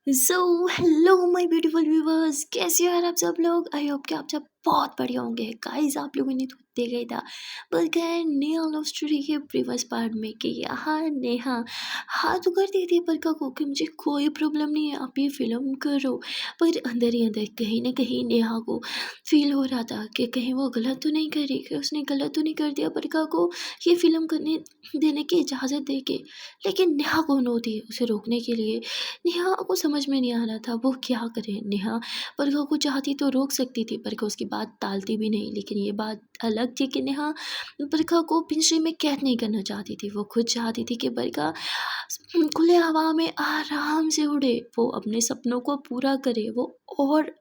So hello my beautiful viewers, कैसे हो यार आप सब लोग। आई होप कि आप सब बहुत बढ़िया होंगे। गाइस, आप लोगों ने तो देखा ही था बल्कि नेहा लव स्टोरी के प्रीवियस पार्ट में कि यहाँ नेहा हाथ तो कर दी थी बरका को कि मुझे कोई प्रॉब्लम नहीं है, आप ये फिल्म करो। पर अंदर ही अंदर कहीं ना कहीं नेहा को फील हो रहा था कि कहीं वो गलत तो नहीं करी, कि उसने गलत तो नहीं कर दिया बरका को ये फिल्म करने देने की इजाज़त दे के। लेकिन नेहा कौन होती है उसे रोकने के लिए। नेहा को समझ में नहीं आ रहा था वो क्या करे। नेहा बरखा को चाहती तो रोक सकती थी, बरखा उसकी बात टालती भी नहीं। लेकिन ये बात अलग थी कि नेहा बरखा को पिंजरे में कैद नहीं करना चाहती थी। वो खुद चाहती थी कि बरखा खुले हवा में आराम से उड़े, वो अपने सपनों को पूरा करे, वो और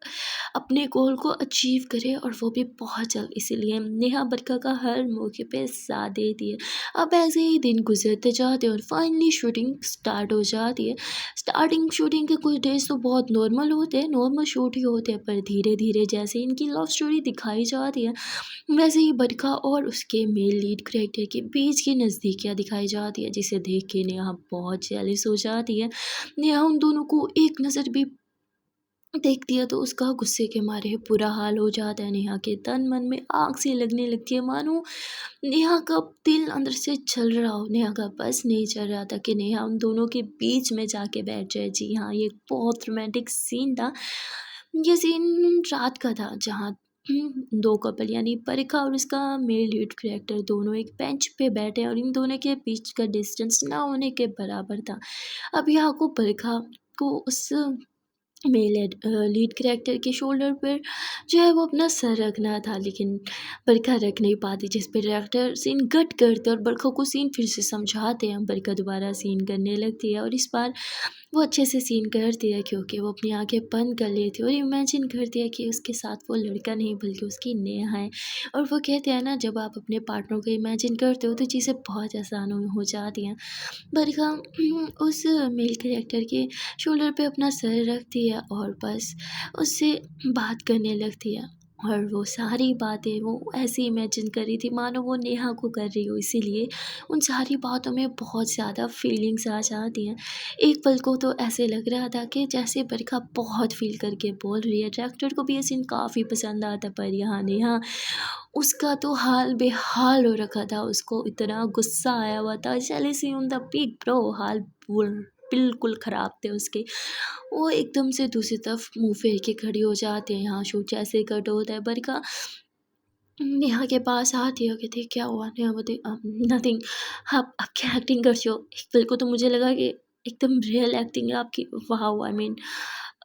अपने गोल को अचीव करे, और वो भी बहुत जल्द। इसीलिए नेहा बरखा का हर मौके पे साथ देती है। अब ऐसे ही दिन गुजरते जाते हैं और फाइनली शूटिंग स्टार्ट हो जाती है। स्टार्टिंग शूटिंग के कुछ डेज तो बहुत नॉर्मल होते हैं, नॉर्मल शूट ही होते हैं, पर धीरे धीरे जैसे इनकी लव स्टोरी दिखाई जाती है वैसे ही बरखा और उसके मेल लीड कैरेक्टर के बीच की नज़दीकियाँ दिखाई जाती है, जिसे देख के नेहा बहुत जेलस हो जाती है। नेहा उन दोनों को एक नज़र भी देखती है तो उसका गुस्से के मारे बुरा हाल हो जाता है। नेहा के तन मन में आग सी लगने लगती है, मानो नेहा का दिल अंदर से जल रहा हो। नेहा का बस नहीं चल रहा था कि नेहा उन दोनों के बीच में जाके बैठ जाए। जी हाँ, ये एक बहुत रोमांटिक सीन था। ये सीन रात का था जहाँ दो कपल यानी परिखा और उसका मेल लीड कैरेक्टर दोनों एक बेंच पे बैठे और इन दोनों के बीच का डिस्टेंस ना होने के बराबर था। अब यहाँ को परिखा को उस लीड कैरेक्टर के शोल्डर पर जो है वो अपना सर रखना था, लेकिन बरखा रख नहीं पाती, जिस पर डायरेक्टर सीन कट करते और बरखा को सीन फिर से समझाते हैं। बरखा दोबारा सीन करने लगती है और इस बार वो अच्छे से सीन करती है, क्योंकि वो अपनी आंखें बंद कर लेती है और इमेजिन करती है कि उसके साथ वो लड़का नहीं बल्कि उसकी नेहा है। और वो कहते हैं ना, जब आप अपने पार्टनर को इमेजिन करते हो तो चीज़ें बहुत आसान हो जाती हैं। बरखा उस मेल कैरेक्टर के शोल्डर पे अपना सर रखती है और बस उससे बात करने लगती है। और वो सारी बातें वो ऐसे इमेजिन कर रही थी मानो वो नेहा को कर रही हो, इसीलिए उन सारी बातों में बहुत ज़्यादा फीलिंग्स आ जाती हैं। एक पल को तो ऐसे लग रहा था कि जैसे बरखा बहुत फील करके बोल रही है। डायरेक्टर को भी ये सीन काफ़ी पसंद आता, पर यहाँ नेहा उसका तो हाल बेहाल हो रखा था, उसको इतना गुस्सा आया हुआ था। Jealousy on the peak bro, hall bull बिल्कुल ख़राब थे उसके। वो एकदम से दूसरी तरफ मुँह फेर के खड़ी हो जाते हैं। यहाँ शूट जैसे कट होता है, बरखा नेहा के पास आती है, कहती है क्या हुआ। नेहा बोलती नथिंग, आप क्या एक्टिंग करती हो। एक पल को तो मुझे लगा कि एकदम रियल एक्टिंग है आपकी, वाओ आई मीन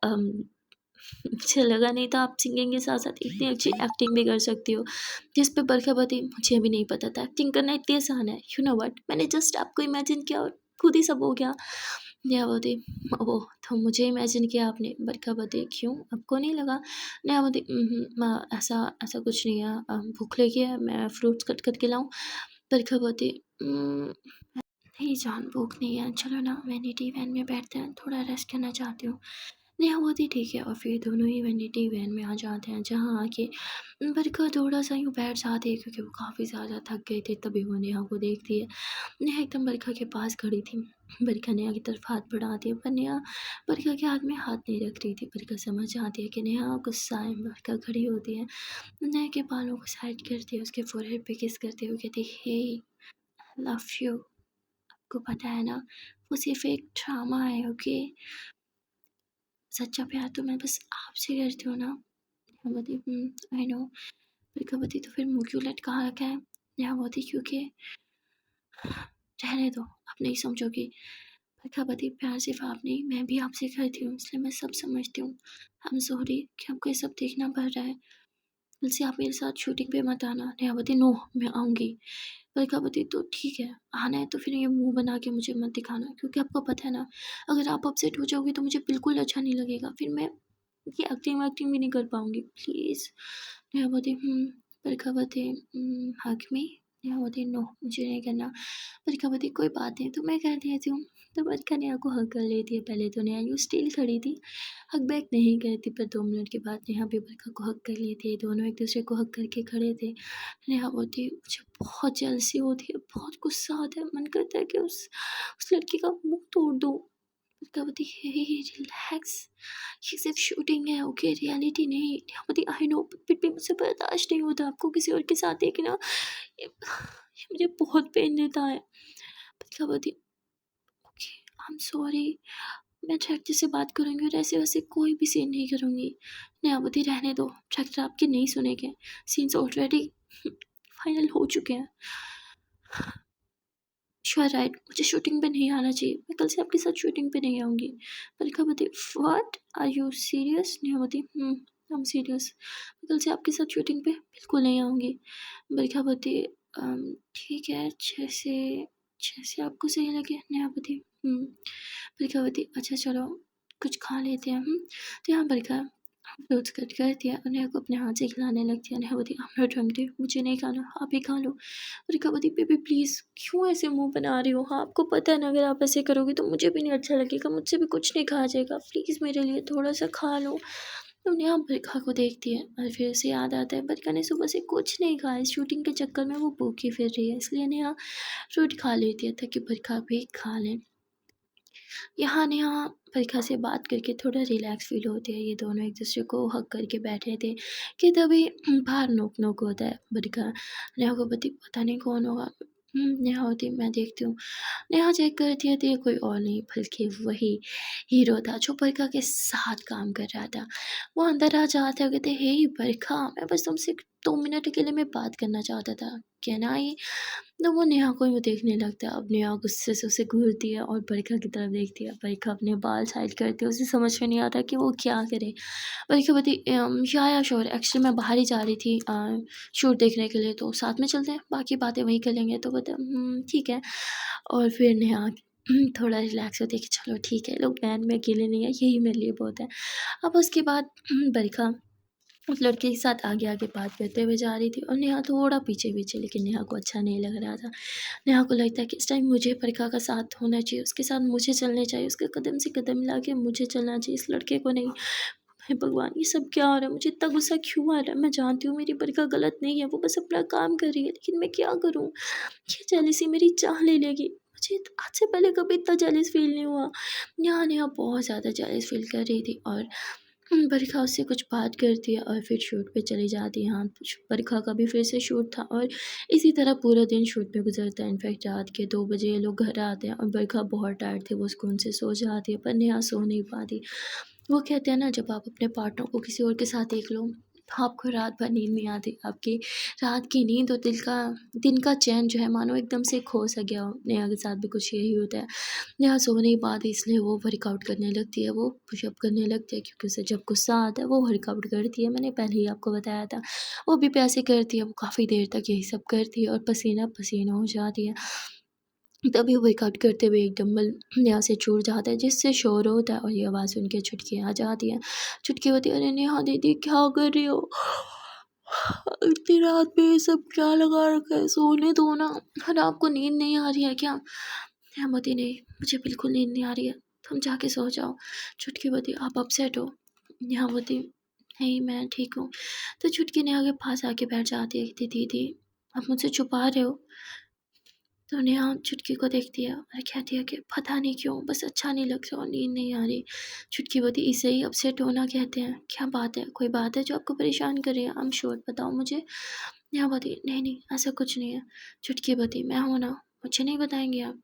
अच्छा लगा नहीं था, आप सिंगिंग के साथ साथ इतनी अच्छी एक्टिंग भी कर सकती हो। जिस पे बरखा बताई मुझे भी नहीं पता था एक्टिंग करना इतनी आसान है। यू नो व्हाट, मैंने जस्ट आपको इमेजिन किया और खुद ही सब हो गया। नेहा बोलती ओह तो मुझे इमेजिन किया आपने। बरखा बताई क्यों, आपको नहीं लगा। नेहा बोलती ऐसा ऐसा कुछ नहीं है, भूख लगी है, मैं फ्रूट्स कट करके लाऊं। बरखा बोलती नहीं जान, भूख नहीं है, चलो ना वैनिटी वैन में बैठते हैं, थोड़ा रेस्ट करना चाहती हूँ। नेहा बोलती ठीक है, और फिर दोनों ही वैनिटी वैन में आ जाते हैं, जहाँ आके बरखा थोड़ा सा यूँ बैठ जाती है क्योंकि वो काफ़ी ज़्यादा थक गए थे। तभी वो नेहा को देखती है। नेहा एकदम बरखा के पास खड़ी थी। बरखा नेहा की तरफ हाथ बढ़ाती है, पर नेहा बरखा के हाथ में हाथ नहीं रख रही थी। बरखा समझ जाती है कि नेहा गुस्सा है। बरखा खड़ी होती है, नेहा के बालों को साइड करती है, उसके फोरहेड पे किस करते हुए कहती है हे लव यू। आपको पता है ना, वो सिर्फ एक ड्रामा है, ओके। सच्चा प्यार तो मैं बस आपसे करती हूँ ना। नेहा बोलती आई नो। बरखा बोलती तो फिर मुँह क्यों लटका रखा है। नेहा बोलती क्योंकि रहने दो, आप नहीं समझोगी। बरखा बोलती प्यार सिर्फ आप नहीं, मैं भी आपसे करती हूँ, इसलिए मैं सब समझती हूँ। आई एम सॉरी कि आपको ये सब देखना पड़ रहा है। कल से आप मेरे साथ शूटिंग पे मत आना। नेहा बोलती नो, मैं आऊँगी। बरखा बोलती तो ठीक है, आना है तो फिर ये मुँह बना के मुझे मत दिखाना, क्योंकि आपको पता है ना, अगर आप अपसेट हो जाओगी तो मुझे बिल्कुल अच्छा नहीं लगेगा। फिर मैं ये एक्टिंग वैक्टिंग भी नहीं कर पाऊँगी, प्लीज़। नेहा बोलती बरखा बोलती हग मी। नेहा बोलती नो, मुझे नहीं करना। बरखा बोलती कोई बात नहीं, तो मैं कर देती हूँ। तो बरखा नेहा को हग कर लेती है। पहले तो नेहा यूँ स्टिल खड़ी थी, हग बैक नहीं करती, पर 2 मिनट के बाद नेहा भी बरखा को हग कर लेती है। दोनों एक दूसरे को हग करके खड़े थे। नेहा बोलती मुझे बहुत जेलसी होती है, बहुत गुस्सा आता है, मन करता है कि उस लड़की का मुँह तोड़ दूँ। कबड्डी रिलैक्स, ये सिर्फ शूटिंग है, ओके, रियलिटी नहीं। कबड्डी आई नो, फिर भी मुझसे बर्दाश्त नहीं होता आपको किसी और के साथ देखना, ये मुझे बहुत पेन देता है। Kabaddi okay, I am sorry, मैं ट्रैक्टर से बात करूँगी और ऐसे वैसे कोई भी सीन नहीं करूँगी। नेहावती रहने दो, ट्रैक्टर आपकी नहीं सुनेंगे, सीन्स ऑलरेडी फाइनल हो चुके हैं। यू आर राइट, मुझे शूटिंग पे नहीं आना चाहिए, मैं कल से आपके साथ शूटिंग पे नहीं आऊँगी। Malikavati what, are you serious? Nehavati I am serious, मैं कल से आपके साथ शूटिंग पे बिल्कुल नहीं आऊँगी। मलिकावती ठीक है, जैसे जैसे आपको सही लगे नेहावती। मलिकावती अच्छा चलो कुछ खा लेते हैं। तो यहाँ मलिका फ्रूट्स कट कर दिया और नेहा को अपने हाथ से खिलाने लगती है। नेहावती आई एम नॉट हंग्री, मुझे नहीं खाना, आप ही खा लो। मलिकावती बेबी प्लीज़ क्यों ऐसे मुंह बना रही हो? हाँ आपको पता है ना, अगर आप ऐसे करोगे तो मुझे भी नहीं अच्छा लगेगा, मुझसे भी कुछ नहीं खाया जाएगा, प्लीज़ मेरे लिए थोड़ा सा खा लो। तो नेहा बरखा को देखती है और फिर उसे याद आता है बरखा ने सुबह से कुछ नहीं खाया, इस शूटिंग के चक्कर में वो भूखी फिर रही है, इसलिए नेहा फ्रूट खा लेती है ताकि बरखा भी खा लें। यहाँ नेहा बरखा से बात करके थोड़ा रिलैक्स फील होती है। ये दोनों एक दूसरे को हग करके बैठे थे कि तभी बाहर नोक नोक होता है। बरखा नेहा को पता नहीं कौन होगा। नेहा होती मैं देखती हूँ। नेहा चेक करती है तो ये कोई और नहीं बल्कि वही हीरो था जो बरखा के साथ काम कर रहा था। वो अंदर आ जाते हैं, कहते हे बरखा, मैं बस तुमसे 2 मिनट के लिए मैं बात करना चाहता था, कहना आई। तो वो नेहा को यूँ देखने लगता है। अब नेहा गुस्से से उसे घूरती है और बरखा की तरफ देखती है। बरखा अपने बाल साइड करती है, उसे समझ में नहीं आता कि वो क्या करे। बरखा बोलती या श्योर, एक्चुअली मैं बाहर ही जा रही थी शूट देखने के लिए, तो साथ में चलते हैं, बाकी बातें वहीं कर लेंगे। तो बोलते ठीक है। और फिर नेहा थोड़ा रिलैक्स होती है कि चलो ठीक है, लोग वैन में अकेले नहीं है, यही मेरे लिए बहुत है। अब उसके बाद बरखा उस लड़के के साथ आगे आगे बात करते हुए जा रही थी और नेहा थोड़ा पीछे पीछे, लेकिन नेहा को अच्छा नहीं लग रहा था। नेहा को लगता है कि इस टाइम मुझे बरखा का साथ होना चाहिए, उसके साथ मुझे चलना चाहिए, उसके कदम से कदम मिला के मुझे चलना चाहिए, इस लड़के को नहीं। हे भगवान, ये सब क्या हो रहा है? मुझे इतना गुस्सा क्यों आ रहा है? मैं जानती हूँ मेरी बरखा गलत नहीं है, वो बस अपना काम कर रही है, लेकिन मैं क्या करूँ? ये जेलसी मेरी जान ले लेगी। मुझे आज से पहले कभी इतना जेलस फील नहीं हुआ। नेहा बहुत ज़्यादा जेलस फील कर रही थी और बरखा उससे कुछ बात करती है और फिर शूट पे चली जाती है। हाँ, बरखा का भी फिर से शूट था और इसी तरह पूरा दिन शूट में गुजरता है। इनफैक्ट रात के 2 बजे ये लोग घर आते हैं और बरखा बहुत टायर्ड थी, वो सुकून से सो जाती है, पर नेहा सो नहीं पाती। वो कहते हैं ना, जब आप अपने पार्टनर को किसी और के साथ देख लो तो आपको रात भर नींद नहीं आती, आपकी रात की नींद और दिन का चैन जो है मानो एकदम से खो सा गया हो। नेहा के साथ भी कुछ यही होता है। नेहा सो नहीं पाती, इसलिए वो वर्कआउट करने लगती है, वो पुशअप करने लगती है, क्योंकि उसे जब गुस्सा आता है वो वर्कआउट करती है। मैंने पहले ही आपको बताया था, वो भी पैसे करती है, वो काफ़ी देर तक यही सब करती है और पसीना पसीना हो जाती है। तभी वर्कआउट करते हुए एक डंबल नेहा से छूट जाता है, जिससे शोर होता है और ये आवाज़ सुन के छुटकी आ जाती है। छुटकी होती है, अरे नेहा दीदी क्या कर रही हो? इतनी रात में ये सब क्या लगा रखा है? सोने दो ना। और आपको नींद नहीं आ रही है क्या? नेहा बोती नहीं, मुझे बिल्कुल नींद नहीं आ रही है, तुम जाके सो जाओ। छुटकी बोती आप अपसेट हो? नेहा बोती नहीं मैं ठीक हूँ। तो छुटकी नेहा के पास आके बैठ जाती है कि दीदी आप मुझसे छुपा रहे हो? तो नेहा छुटकी को देखती है और कहती है कि पता नहीं क्यों बस अच्छा नहीं लग रहा और नींद नहीं आ रही। छुटकी बोती इसे ही अपसेट होना कहते हैं, क्या बात है, कोई बात है जो आपको परेशान कर रही है? आई एम श्योर, बताओ मुझे। नेहा बोती नहीं नहीं ऐसा कुछ नहीं है। छुटकी बोती मैं हूँ ना, मुझे नहीं बताएंगे आप?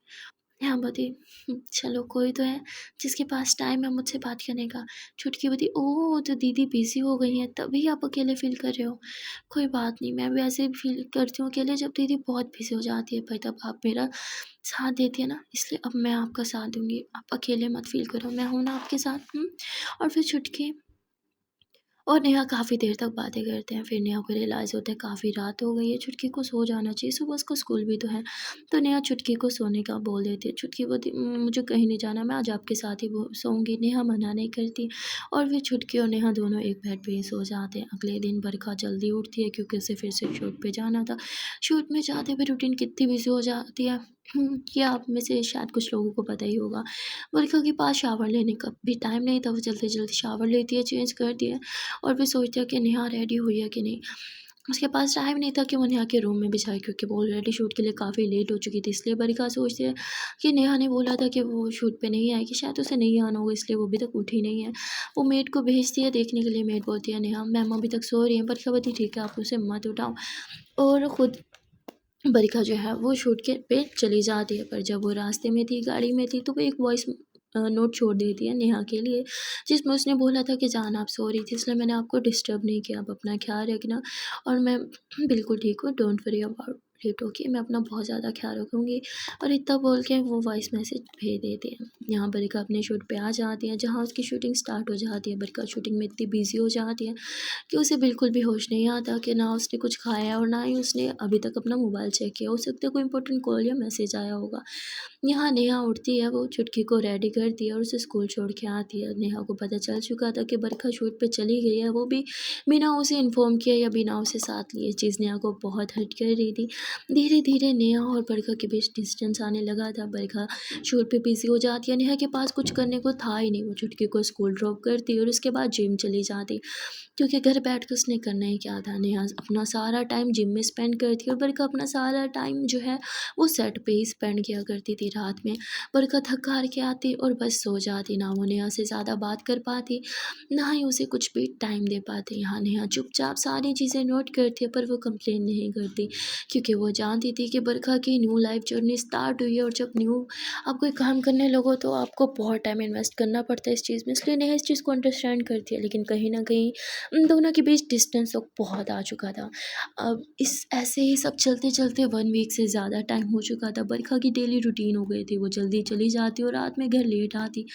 हाँ, बताइए। चलो कोई तो है जिसके पास टाइम है मुझसे बात करने का। छुटकी बताई ओह! तो दीदी बिज़ी हो गई हैं तभी आप अकेले फ़ील कर रहे हो। कोई बात नहीं, मैं भी ऐसे ही फ़ील करती हूँ अकेले जब दीदी बहुत बिज़ी हो जाती है, पर तब आप मेरा साथ देती है ना, इसलिए अब मैं आपका साथ दूँगी। आप अकेले मत फ़ील करो, मैं हूँ ना आपके साथ। और फिर छुटकी और नेहा काफ़ी देर तक बातें करते हैं। फिर नेहा को रियलाइज़ होता है काफ़ी रात हो गई है, छुटकी को सो जाना चाहिए, सुबह उसका स्कूल भी तो है। तो नेहा छुटकी को सोने का बोल देती है। छुटकी बोलती मुझे कहीं नहीं जाना, मैं आज आपके साथ ही सोऊंगी। नेहा मना नहीं करती और फिर छुटकी और नेहा दोनों एक बेड पे ही सो जाते हैं। अगले दिन बरखा जल्दी उठती है क्योंकि उसे फिर से शूट पे जाना था। शूट में जाते हुए रूटीन कितनी बिजी हो जाती है, ये आप में से शायद कुछ लोगों को पता ही होगा। बरखा के पास शावर लेने का भी टाइम नहीं था, वो जल्दी जल्दी शावर लेती है, चेंज करती है और फिर सोचती है कि नेहा रेडी हुई है कि नहीं। उसके पास टाइम नहीं था कि वो नेहा के रूम में भी जाए, क्योंकि वो ऑलरेडी शूट के लिए काफ़ी लेट हो चुकी थी। इसलिए बरखा सोचती है कि नेहा ने बोला था कि वो शूट पे नहीं आएगी, शायद उसे नहीं आना होगा, इसलिए वो अभी तक उठी नहीं है। वो मेड को भेजती है देखने के लिए। मेड बोलती है नेहा मैम अभी तक सो रही हैं। बरखा बोलती ठीक है आप उसे मत उठाओ, और ख़ुद बरखा जो है वो शूट के पे चली जाती है। पर जब वो रास्ते में थी, गाड़ी में थी, तो वो एक वॉइस नोट छोड़ देती है नेहा के लिए, जिसमें उसने बोला था कि जान आप सो रही थी, इसलिए मैंने आपको डिस्टर्ब नहीं किया, आप अपना ख्याल रखना और मैं बिल्कुल ठीक हूँ, don't worry about it, okay, मैं अपना बहुत ज़्यादा ख्याल रखूँगी। और इतना बोल के वो वॉइस मैसेज भेज देते हैं। यहाँ बरखा अपने शूट पे आ जाती है, जहाँ उसकी शूटिंग स्टार्ट हो जाती है। बरखा शूटिंग में इतनी बिजी हो जाती है कि उसे बिल्कुल भी होश नहीं आता कि ना उसने कुछ खाया और ना ही उसने अभी तक अपना मोबाइल चेक किया। हो सकता है कोई इंपॉर्टेंट कॉल या मैसेज आया होगा। यहाँ नेहा उठती है, वो चुटकी को रेडी करती है और उसे स्कूल छोड़ के आती है। नेहा को पता चल चुका था कि बरखा शूट पे चली गई है, वो भी बिना उसे इन्फॉर्म किया या बिना उसे साथ लिए। चीज़ नेहा को बहुत हर्ट कर रही थी। धीरे धीरे नेहा और बरखा के बीच डिस्टेंस आने लगा था। बरखा शूट पे बिजी हो जाती है, नेहा के पास कुछ करने को था ही नहीं। वो चुटकी को स्कूल ड्रॉप करती और उसके बाद जिम चली जाती, क्योंकि घर बैठ कर उसने करना ही क्या था। नेहा अपना सारा टाइम जिम में स्पेंड करती और बरखा अपना सारा टाइम जो है वो सेट पे ही स्पेंड किया करती थी। रात में बरखा थक हार के आती और बस सो जाती। ना वो नेहा से ज़्यादा बात कर पाती, ना ही उसे कुछ भी टाइम दे पाती। यहाँ नेहा चुपचाप सारी चीज़ें नोट करती है, पर वो कंप्लेन नहीं करती, क्योंकि वो जानती थी कि बरखा की न्यू लाइफ जर्नी स्टार्ट हुई है। और जब न्यू आप कोई काम करने लगो तो आपको बहुत टाइम इन्वेस्ट करना पड़ता है इस चीज़ में, इसलिए नेहा इस चीज़ को अंडरस्टैंड करती है। लेकिन कहीं ना कहीं उन दोनों के बीच डिस्टेंस तो बहुत आ चुका था। अब इस ऐसे ही सब चलते चलते 1 वीक से ज़्यादा टाइम हो चुका था। बरखा की डेली रूटीन हो गई थी, वो जल्दी चली जाती और रात में घर लेट आती।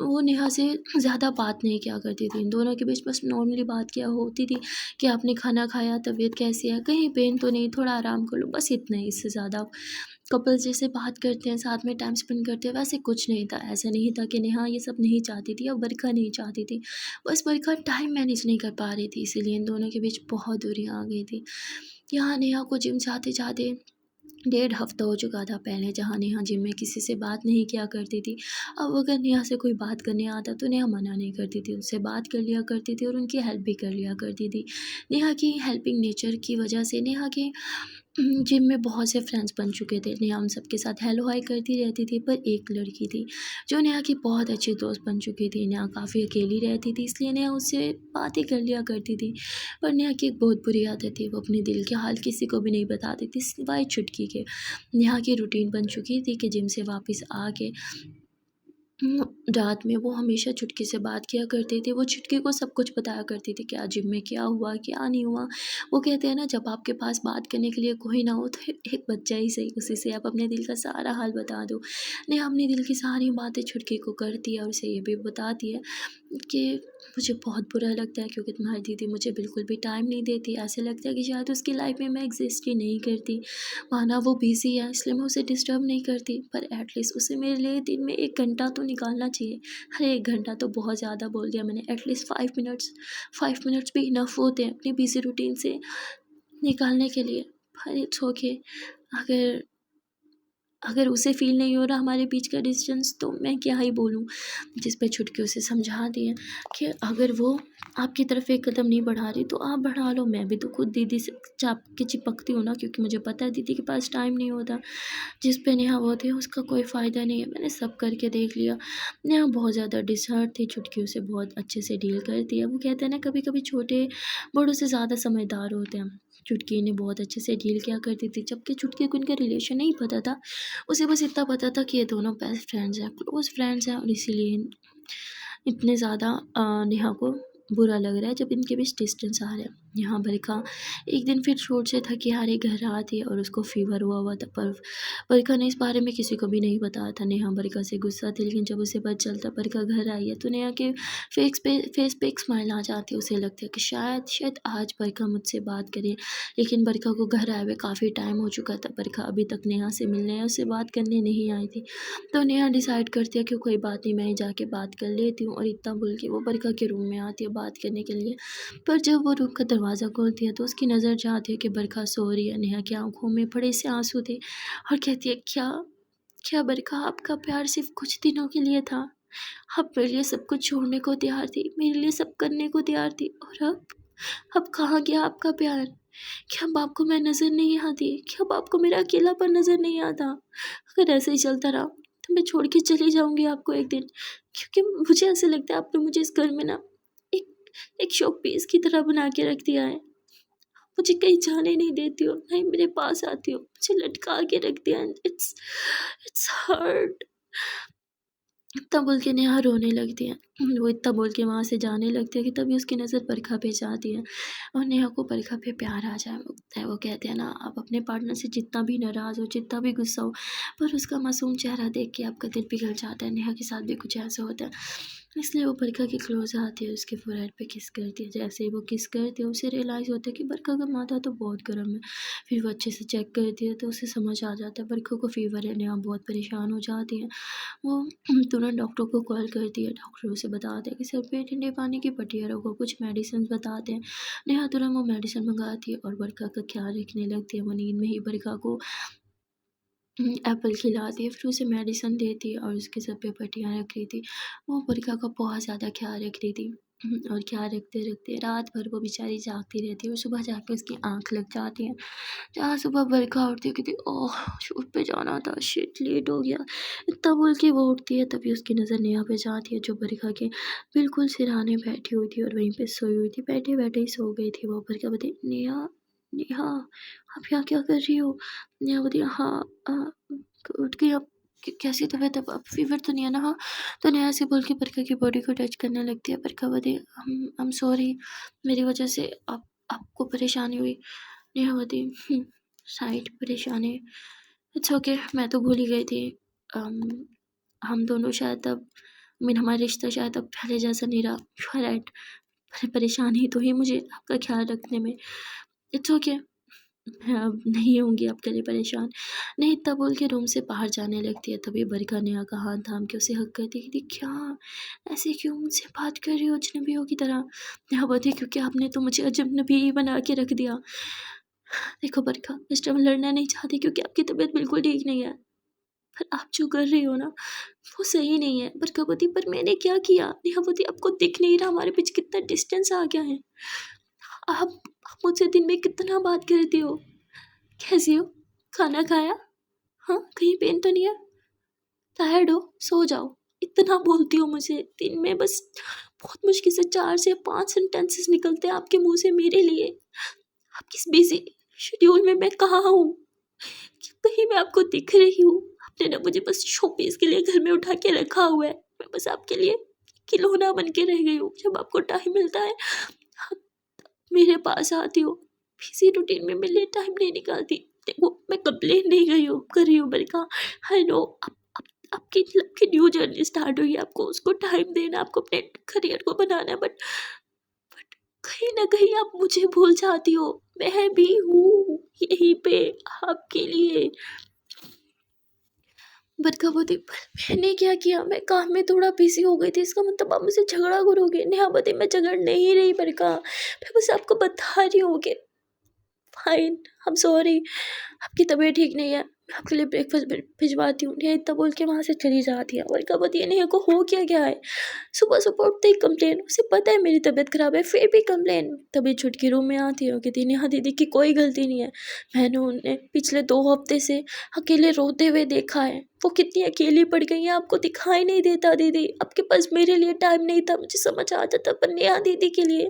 वो नेहा से ज़्यादा बात नहीं किया करती थी। इन दोनों के बीच बस नॉर्मली बात किया होती थी कि आपने खाना खाया, तबीयत कैसी है, कहीं पेन तो नहीं, थोड़ा आराम कर लो, बस इतना ही। इससे ज़्यादा कपल्स जैसे बात करते हैं, साथ में टाइम स्पेंड करते हैं, वैसे कुछ नहीं था। ऐसा नहीं था कि नेहा ये सब नहीं चाहती थी या बरखा नहीं चाहती थी, बस बरखा टाइम मैनेज नहीं कर पा रही थी, इसीलिए इन दोनों के बीच बहुत दूरियां आ गई थी। यहाँ नेहा को जिम जाते जाते 1.5 हफ्ता हो चुका था। पहले जहाँ नेहा जिम में किसी से बात नहीं किया करती थी, अब अगर नेहा से कोई बात करने आता तो नेहा मना नहीं करती थी, उससे बात कर लिया करती थी और उनकी हेल्प भी कर लिया करती थी। नेहा की हेल्पिंग नेचर की वजह से नेहा के जिम में बहुत से फ्रेंड्स बन चुके थे। नेहा उन सबके साथ हेलो हाय करती रहती थी, पर एक लड़की थी जो नेहा की बहुत अच्छी दोस्त बन चुकी थी। नेहा काफ़ी अकेली रहती थी, इसलिए नेहा उससे बातें कर लिया करती थी। पर नेहा की एक बहुत बुरी आदत थी, वो अपने दिल के हाल किसी को भी नहीं बताती थी, सिवाय चुटकी के। नेहा की रूटीन बन चुकी थी कि जिम से वापस आके रात में वो हमेशा चुटकी से बात किया करती थी। वो चुटकी को सब कुछ बताया करती थी, क्या जिम में क्या हुआ, क्या नहीं हुआ। वो कहते हैं ना, जब आपके पास बात करने के लिए कोई ना हो तो एक बच्चा ही सही, उसी से आप अपने दिल का सारा हाल बता दो। नेहा अपने दिल की सारी बातें चुटकी को करती है और उसे ये भी बताती है कि मुझे बहुत बुरा लगता है क्योंकि तुम्हारी दीदी मुझे बिल्कुल भी टाइम नहीं देती। ऐसे लगता है कि शायद उसकी लाइफ में मैं एग्जिस्ट ही नहीं करती। माना वो बिज़ी है, इसलिए मैं उसे डिस्टर्ब नहीं करती, पर एटलीस्ट उसे मेरे लिए दिन में 1 घंटा तो निकालना चाहिए। अरे 1 घंटा तो बहुत ज़्यादा बोल दिया मैंने, एटलीस्ट 5 मिनट्स भी इनफ होते हैं अपनी बिज़ी रूटीन से निकालने के लिए। पर इट्स ओके, अगर अगर उसे फ़ील नहीं हो रहा हमारे बीच का डिस्टेंस, तो मैं क्या ही बोलूँ। जिस पे छुटकी उसे समझाती है कि अगर वो आपकी तरफ एक कदम नहीं बढ़ा रही तो आप बढ़ा लो। मैं भी तो खुद दीदी से चाप के चिपकती हूँ ना, क्योंकि मुझे पता है दीदी के पास टाइम नहीं होता। जिस पे नेहा बहुत है उसका कोई फ़ायदा नहीं है, मैंने सब करके देख लिया। नेहा बहुत ज़्यादा डिसहर्ट थी, छुटकी उसे बहुत अच्छे से डील करती है। वो कहते हैं ना, कभी कभी छोटे बड़ों से ज़्यादा समझदार होते हैं। चुटकी ने बहुत अच्छे से डील किया करती थी, जबकि चुटकी को उनका रिलेशन नहीं पता था। उसे बस इतना पता था कि ये दोनों बेस्ट फ्रेंड्स हैं, क्लोज़ फ्रेंड्स हैं, और इसीलिए इतने ज़्यादा नेहा को बुरा लग रहा है जब इनके बीच डिस्टेंस आ रहा है। यहाँ बरखा एक दिन फिर शूट से थकी हारी घर आती है और उसको फ़ीवर हुआ था, पर बरखा ने इस बारे में किसी को भी नहीं बताया था। नेहा बरखा से गुस्सा थी, लेकिन जब उसे पता चलता बरखा घर आई है तो नेहा के फेस पे एक स्माइल आ जाती है। उसे लगता है कि शायद आज बरखा मुझसे बात करे, लेकिन बरखा को घर आए हुए काफ़ी टाइम हो चुका था। बरखा अभी तक नेहा से मिलने या उससे बात करने नहीं आई थी, तो नेहा डिसाइड करती है कि कोई बात नहीं, मैं ही जाके बात कर लेती हूँ, और इतना बोल के वो बरखा के रूम में आती है बात करने के लिए। पर जब वो रूम का दरवाज़ा खोलती है तो उसकी नज़र जाती है कि बरखा सो रही है। नेहा की आंखों में बड़े से आंसू थे और कहती है, क्या क्या बरखा, आपका प्यार सिर्फ कुछ दिनों के लिए था? आप मेरे लिए सब कुछ छोड़ने को तैयार थी, मेरे लिए सब करने को तैयार थी, और अब कहाँ गया आपका प्यार? क्या अब आपको मैं नज़र नहीं आती? क्या अब आपको मेरा अकेलापन नज़र नहीं आता? अगर ऐसे ही चलता रहा तो मैं छोड़ के चली जाऊँगी आपको एक दिन, क्योंकि मुझे ऐसा लगता है आपने मुझे इस घर में ना एक एक शो पीस की तरह बना के रख दिया है। मुझे कहीं जाने नहीं देती हो, ना ही मेरे पास आती हो, मुझे लटका के रख दिया है। It's it's hurt. इतना बोल के नेहा रोने लगती है। वो इतना बोल के वहाँ से जाने लगती है कि तभी उसकी नज़र बरखा पे जाती है और नेहा को बरखा पे प्यार आ जाता है। वो कहते हैं ना, आप अपने पार्टनर से जितना भी नाराज़ हो, जितना भी गुस्सा हो, पर उसका मासूम चेहरा देख के आपका दिल पिघल जाता है। नेहा के साथ भी कुछ ऐसा होता है, इसलिए वो बरखा के क्लोज आती है, उसके फोरहेड पे किस करती है। जैसे ही वो किस करती है उसे रियलाइज़ होता है कि बरखा का माथा तो बहुत गर्म है। फिर वो अच्छे से चेक करती है तो उसे समझ आ जाता है बरखा को फीवर है। नेहा बहुत परेशान हो जाती है। वो तुरंत डॉक्टर को कॉल करती है। डॉक्टर उसे बताते हैं कि सर पे ठंडे पानी की पट्टियाँ रखो, कुछ मेडिसिन बताते हैं। नेहा तुरंत वो मेडिसिन मंगाती है और बरखा का ख्याल रखने लगती है। वो नींद में ही बरखा को एप्पल खिलाती है, फिर उसे मेडिसिन देती है और उसके सर पे पट्टियाँ रख रही थी। वो बरखा का बहुत ज़्यादा ख्याल रख रही थी और ख्याल रखते-रखते रात भर वो बेचारी जागती रहती है और सुबह जाके उसकी आँख लग जाती है। जहाँ सुबह बरखा उठती है, कहती ओह! शूट पे जाना था, शिट लेट हो गया। इतना बोल के वो उठती है, तभी उसकी नज़र नेहा पे जाती है जो बरखा के बिल्कुल सिरहाने बैठी हुई थी और वहीं पे सोई हुई थी। बैठे-बैठे ही सो गई थी वो। बरखा बोलती नेहा, नेहा आप यहाँ क्या कर रही हो? नेहा बोलती हाँ उठ गई अब। कैसी तबीयत है? अब फ़ीवर तो नहीं है ना? हाँ। तो नेहा ऐसे बोल के बरखा की बॉडी को टच करने लगती है। बरखा बोलती आई एम सॉरी, मेरी वजह से आपको परेशानी हुई। नेहा बोलती शायद परेशानी, इट्स ओके, मैं तो भूल ही गई थी। अम, हम दोनों शायद अब हमारा रिश्ता शायद अब पहले जैसा नहीं रहा। यू आर राइट, परेशानी तो हुई मुझे आपका ख़्याल रखने में। इट्स ओके, मैं अब नहीं होंगी आपके लिए परेशान। नहीं इतना बोल के रूम से बाहर जाने लगती है, तभी बरखा नेहा का हाथ थाम के उसे हग करती है। कहती क्या ऐसे क्यों मुझसे बात कर रही हो अजनबियों की तरह? नेहा बोलती क्योंकि आपने तो मुझे अजनबी ही बना के रख दिया। देखो बरखा, इस टाइम लड़ना नहीं चाहती क्योंकि आपकी तबीयत बिल्कुल ठीक नहीं है, पर आप जो कर रही हो ना वो सही नहीं है। बरखा बोलती पर मैंने क्या किया? नेहा बोलती आपको दिख नहीं रहा हमारे बीच कितना डिस्टेंस आ गया है? आप मुझसे दिन में कितना बात करती हो? कैसी हो? खाना खाया? हाँ, कहीं पेन तो नहीं है? टायर्ड हो? सो जाओ। इतना बोलती हो मुझे, दिन में बस बहुत मुश्किल से 4 से 5 सेंटेंसेस निकलते हैं आपके मुँह से मेरे लिए। आप किस बिज़ी शेड्यूल में मैं कहाँ हूँ? कहीं मैं आपको दिख रही हूँ? आपने ना मुझे बस शोपीस के लिए घर में उठा के रखा हुआ है। मैं बस आपके लिए खिलौना बन के रह गई हूँ। जब आपको टाइम मिलता है, आप मेरे पास आती हो। बिज़ी रूटीन में मेरे लिए टाइम नहीं निकालती। देखो, मैं कंप्लेन नहीं कर रही हूँ बरखा। आई नो आपकी आपकी न्यू जर्नी स्टार्ट हुई है, आपको उसको टाइम देना है, आपको अपने करियर को बनाना है, बट कहीं न कहीं आप मुझे भूल जाती हो। मैं भी हूँ यहीं पे आपके लिए। बरखा बोलती पर मैंने क्या किया? मैं काम में थोड़ा बिज़ी हो गई थी, इसका मतलब आप मुझसे झगड़ा करोगे? नेहा बोलती मैं झगड़ नहीं रही बरखा, मैं बस आपको बता रही हूँ कि फाइन, आई एम सॉरी, आपकी तबीयत ठीक नहीं है, मैं आपके लिए ब्रेकफ़ास्ट भिजवाती हूँ। नेहा इतना बोल के वहाँ से चली जाती है और कब होती है नेहा को हो क्या गया है? सुबह-सुबह उठते ही कंप्लेन, उसे पता है मेरी तबीयत ख़राब है फिर भी कंप्लेन। तभी छुटकी रूम में आती है और कहती है नेहा दीदी की कोई गलती नहीं है। मैंने उन्हें पिछले 2 हफ़्ते से अकेले रोते हुए देखा है। वो कितनी अकेली पड़ गई हैं आपको दिखाई नहीं देता दीदी। आपके पास मेरे लिए टाइम नहीं था, मुझे समझ आता था, पर नेहा दीदी के लिए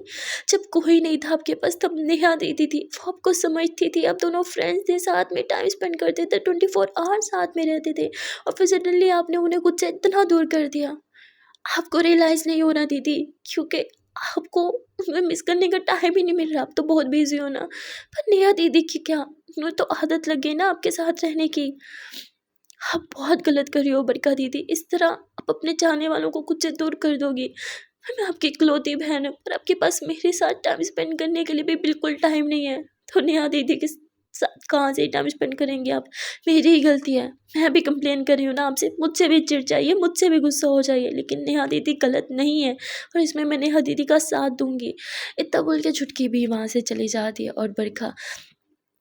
जब कोई नहीं था आपके पास तब नेहा दीदी थी। वो आपको समझती थी, आप दोनों फ्रेंड्स थे, साथ में टाइम स्पेंड करते थे, 24 आवर्स साथ में रहते थे और फिर सडनली आपने उन्हें खुद से इतना दूर कर दिया। आपको रियलाइज़ नहीं हो रहा दीदी, क्योंकि आपको उन्हें मिस करने का टाइम ही नहीं मिल रहा, आप तो बहुत बिज़ी हो ना। पर नेहा दीदी की क्या, उन्हें तो आदत लग गई ना आपके साथ रहने की। आप बहुत गलत कर रही हो बरका दीदी, इस तरह आप अपने चाहने वालों को खुद से दूर कर दोगी। मैं आपकी इकलौती बहन हूँ, पर आपके पास मेरे साथ टाइम स्पेंड करने के लिए भी बिल्कुल टाइम नहीं है। तो नेहा दीदी के साथ कहाँ से टाइम स्पेंड करेंगे आप? मेरी ही गलती है, मैं भी कंप्लेन कर रही हूँ ना आपसे, मुझसे भी चिढ़ जाइए, मुझसे भी गुस्सा हो जाइए, लेकिन नेहा दीदी गलत नहीं है और इसमें मैं नेहा दीदी का साथ दूँगी। इतना बोल के छुटकी भी वहाँ से चली जाती है और बरखा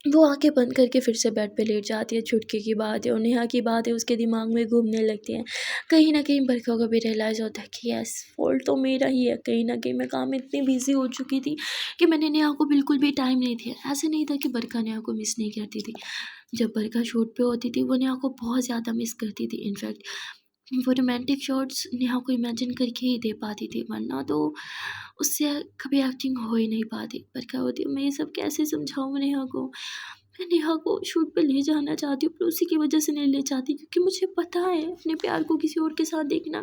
वो आँखें बंद करके फिर से बेड पे लेट जाती है। छुटकी की बात है और नेहा की बात है उसके दिमाग में घूमने लगती हैं। कहीं न कहीं बरखा को भी रियलाइज़ होता है कि यस, फ़ॉल्ट तो मेरा ही है। कहीं न कहीं मैं काम में इतनी बिज़ी हो चुकी थी कि मैंने नेहा को बिल्कुल भी टाइम नहीं दिया। ऐसा नहीं था कि बरखा नेहा को मिस नहीं करती थी। जब बरखा शूट पे होती थी वो नेहा को बहुत ज़्यादा मिस करती थी। इनफैक्ट वो रोमांटिक शॉट्स नेहा को इमेजिन करके ही दे पाती थी, वरना तो उससे कभी एक्टिंग हो ही नहीं पाती। बरखा होती है, मैं ये सब कैसे समझाऊँ नेहा को? मैं नेहा को शूट पे ले जाना चाहती हूँ पर उसी की वजह से नहीं ले जाती, क्योंकि मुझे पता है अपने प्यार को किसी और के साथ देखना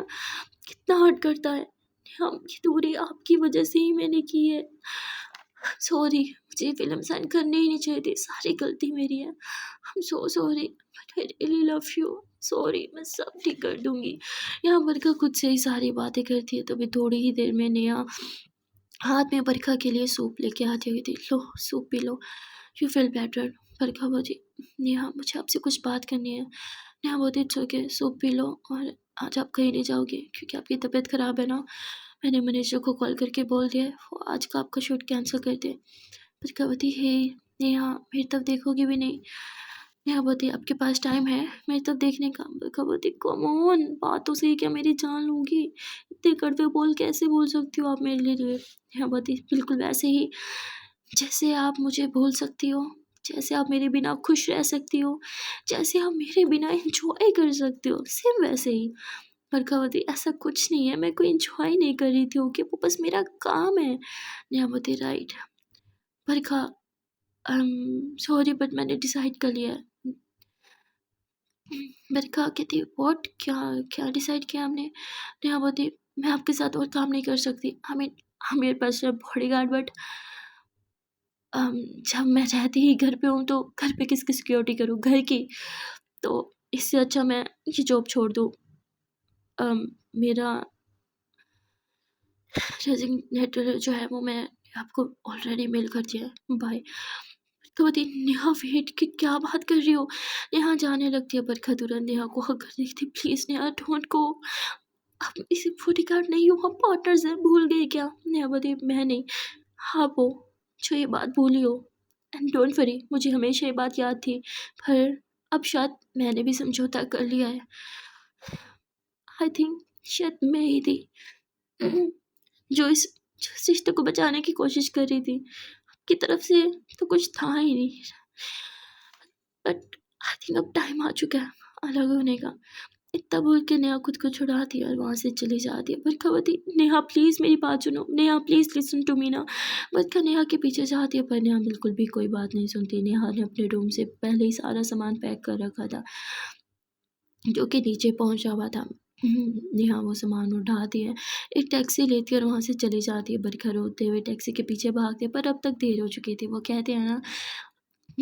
कितना हर्ट करता है। नेहा, ये दूरी आपकी वजह से ही मैंने की है। सॉरी, मुझे ये फ़िल्म साइन करनी ही नहीं चाहिए थी, सारी गलती मेरी है। I am so sorry but I really love you. Sorry, मैं सब ठीक कर दूँगी। यहाँ बरखा खुद से ही सारी बातें करती है, तभी थोड़ी ही देर में नेहा हाथ में बरखा के लिए सूप लेके आती हुई थी। लो, सूप पी लो, यू फील बेटर। बरखा बोली, नेहा मुझे आपसे कुछ बात करनी है। नेहा बोली, इट्स ओके, सूप पी लो और आज आप कहीं नहीं जाओगे क्योंकि आपकी तबीयत ख़राब है ना। मैंने मैनेजर को कॉल करके बोल दिया है वो आज का आपका शूट कैंसिल कर दे। बरखा बोली, हे नेहा, मेरी तरफ देखोगी भी नहीं। नेहा बोली, आपके पास टाइम है मेरी तरफ देखने का? बरखा बोली, कम ऑन, बात तो सही, क्या मेरी जान लोगी? इतने कड़वे बोल कैसे बोल सकती हो आप मेरे लिए? नेहा बोली, बिल्कुल वैसे ही जैसे आप मुझे भूल सकती हो, जैसे आप मेरे बिना खुश रह सकती हो, जैसे आप मेरे बिना एंजॉय कर सकती हो, सेम वैसे ही। बरखा बोली, ऐसा कुछ नहीं है, मैं कोई एंजॉय नहीं कर रही थी, ओके, वो बस मेरा काम है। नेहा बोली, राइट। बरखा, सॉरी बट मैंने डिसाइड कर लिया है। बरखा कहती, व्हाट, क्या क्या डिसाइड किया हमने? नेहा बोलती, मैं आपके साथ और काम नहीं कर सकती। आई मीन, हाँ, मेरे पास है बॉडीगार्ड बट जब मैं रहती ही घर पे हूँ तो घर पे किसकी सिक्योरिटी करूँ? घर की। तो इससे अच्छा मैं ये जॉब छोड़ दूँ। मेरा रेज़िग्नेटर जो है वो मैं आपको ऑलरेडी मेल कर दिया है। बाय। तो बोलती, नेहा वेट, कि क्या बात कर रही हो? नेहा जाने लगती है। बरखा तुरंत नेहा को हक कर देती, प्लीज़ नेहा डोंट गो, आप इसी बॉडीगार्ड नहीं हो, हम पार्टनर्स हैं, भूल गए क्या? नेहा बोली, मैं नहीं, हाँ वो जो ये बात भूली हो। एंड डोंट वरी, मुझे हमेशा ये बात याद थी, पर अब शायद मैंने भी समझौता कर लिया है। आई थिंक शायद मैं ही थी जो इस रिश्ते को बचाने की कोशिश कर रही थी। आपकी तरफ से तो कुछ था ही नहीं, बट आई थिंक अब टाइम आ चुका है अलग होने का। इतना बोल के नेहा खुद को छुड़ाती है और वहाँ से चली जाती है। बरखा बोलती, नेहा प्लीज़ मेरी बात सुनो, Neha please listen to me ना। बरखा नेहा के पीछे जाती है पर नेहा बिल्कुल भी कोई बात नहीं सुनती। नेहा ने अपने रूम से पहले ही सारा सामान पैक कर रखा था जो कि नीचे पहुँचा हुआ था। नेहा वो सामान उठाती है, एक टैक्सी लेती है और वहाँ से चली जाती है। बरखा रोते हुए टैक्सी के पीछे भागती है पर अब तक देर हो चुकी थी। वो कहते हैं ना,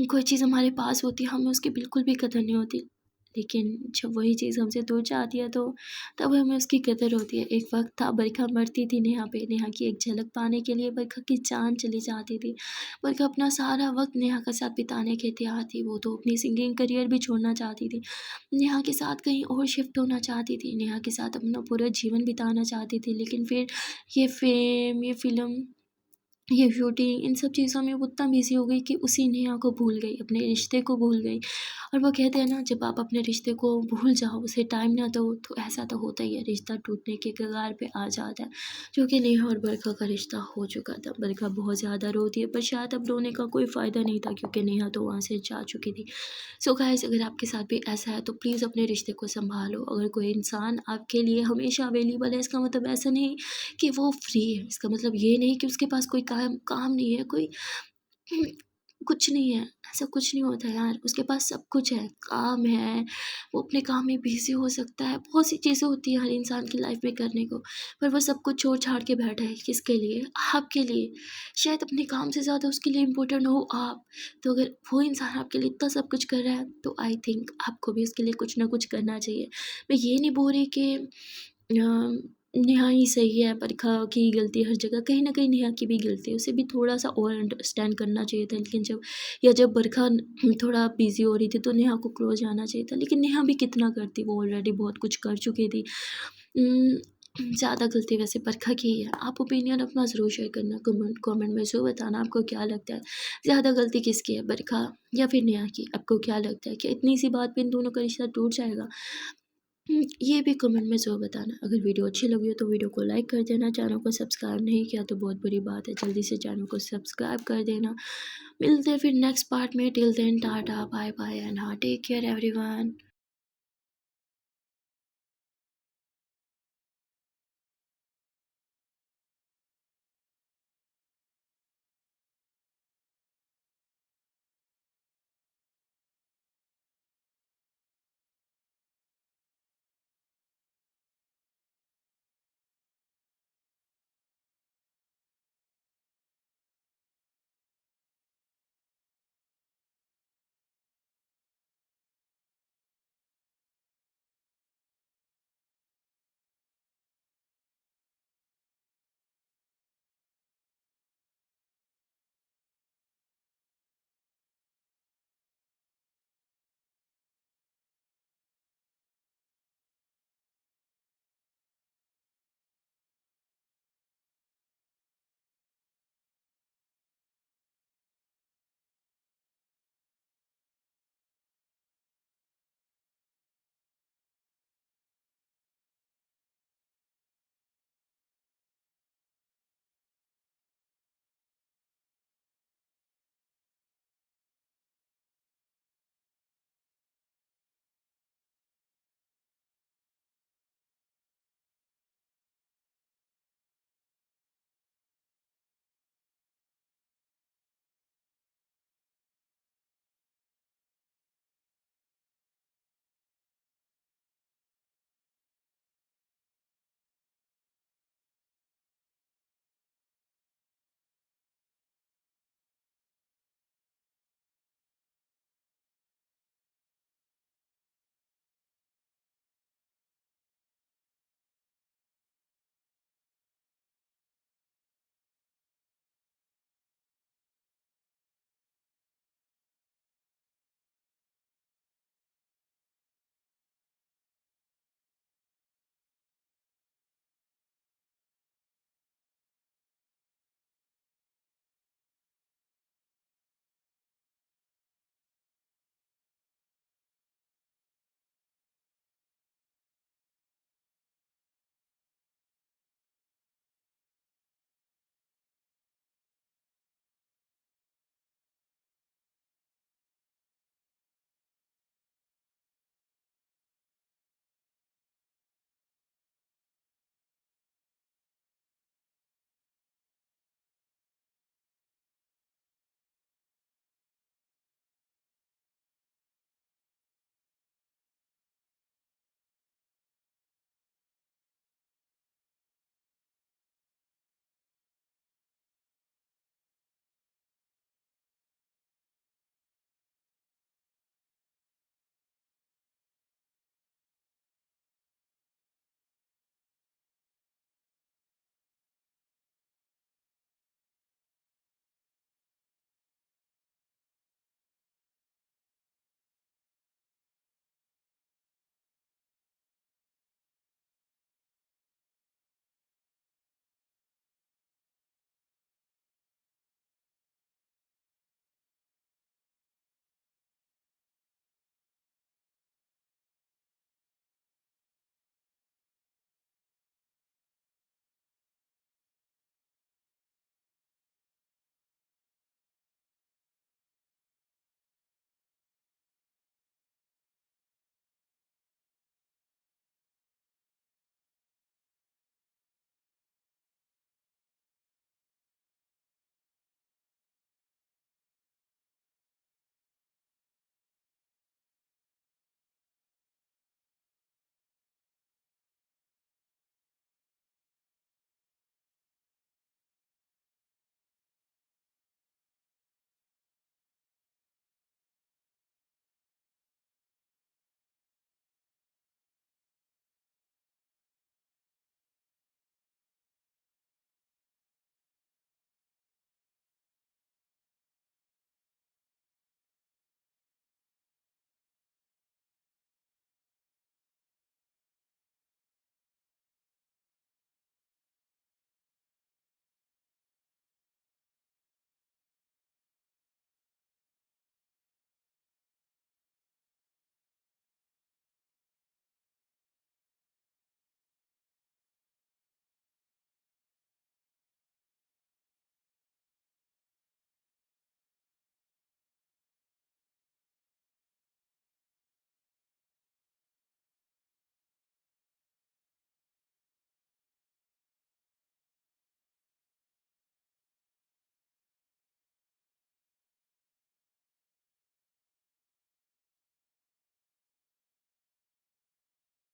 कोई चीज़ हमारे पास होती है हमें उसकी बिल्कुल भी कदर नहीं होती, लेकिन जब वही चीज़ हमसे दूर जाती है तो तब हमें उसकी कदर होती है। एक वक़्त था बरखा मरती थी नेहा पे, नेहा की एक झलक पाने के लिए बरखा की जान चली जाती थी। बरखा अपना सारा वक़्त नेहा के साथ बिताने के तैयार थी, वो तो अपनी सिंगिंग करियर भी छोड़ना चाहती थी। नेहा के साथ कहीं और शिफ्ट होना चाहती थी, नेहा के साथ अपना पूरा जीवन बिताना चाहती थी, लेकिन फिर ये फ़ेम, ये फ़िल्म, ये शूटिंग, इन सब चीज़ों में वो इतना बिज़ी हो गई कि उसी नेहा को भूल गई, अपने रिश्ते को भूल गई। और वो कहते हैं ना, जब आप अपने रिश्ते को भूल जाओ, उसे टाइम ना दो, तो ऐसा तो होता ही है, रिश्ता टूटने के कगार पे आ जाता है, जो कि नेहा और बरखा का रिश्ता हो चुका था। बरखा बहुत ज़्यादा रोती है पर शायद अब रोने का कोई फ़ायदा नहीं था क्योंकि नेहा तो वहाँ से जा चुकी थी। सो गाइस, अगर आपके साथ भी ऐसा है तो प्लीज़ अपने रिश्ते को सँभालो। अगर कोई इंसान आपके लिए हमेशा अवेलेबल है, इसका मतलब ऐसा नहीं कि वो फ्री है, इसका मतलब ये नहीं कि उसके पास कोई काम काम नहीं है, कोई कुछ नहीं है, ऐसा कुछ नहीं होता यार, उसके पास सब कुछ है, काम है, वो अपने काम में बिज़ी हो सकता है, बहुत सी चीज़ें होती हैं हर इंसान की लाइफ में करने को, पर वो सब कुछ छोड़-छाड़ के बैठा है, किसके लिए? आपके लिए। शायद अपने काम से ज़्यादा उसके लिए इम्पोर्टेंट हो आप, तो अगर वो इंसान आपके लिए इतना सब कुछ कर रहा है, तो आई थिंक आपको भी उसके लिए कुछ ना कुछ करना चाहिए। मैं ये नहीं बोल रही कि नेहा ही सही है, बरखा की गलती हर जगह, कहीं न कहीं नेहा की भी गलती है, उसे भी थोड़ा-सा और अंडरस्टैंड करना चाहिए था। लेकिन जब बरखा थोड़ा बिज़ी हो रही थी तो नेहा को क्लोज़ आना चाहिए था, लेकिन नेहा भी कितना करती, वो ऑलरेडी बहुत कुछ कर चुकी थी। ज़्यादा गलती वैसे बरखा की ही है। आप ओपिनियन अपना ज़रूर शेयर करना, कमेंट कमेंट में ज़रूर बताना आपको क्या लगता है, ज़्यादा गलती किसकी है, बरखा या फिर नेहा की? आपको क्या लगता है कि इतनी सी बात पे इन दोनों का रिश्ता टूट जाएगा? ये भी कमेंट में ज़रूर बताना। अगर वीडियो अच्छी लगी हो तो वीडियो को लाइक कर देना, चैनल को सब्सक्राइब नहीं किया तो बहुत बुरी बात है, जल्दी से चैनल को सब्सक्राइब कर देना। मिलते हैं फिर नेक्स्ट पार्ट में, till then tata, bye bye and हाँ, टेक केयर एवरीवन।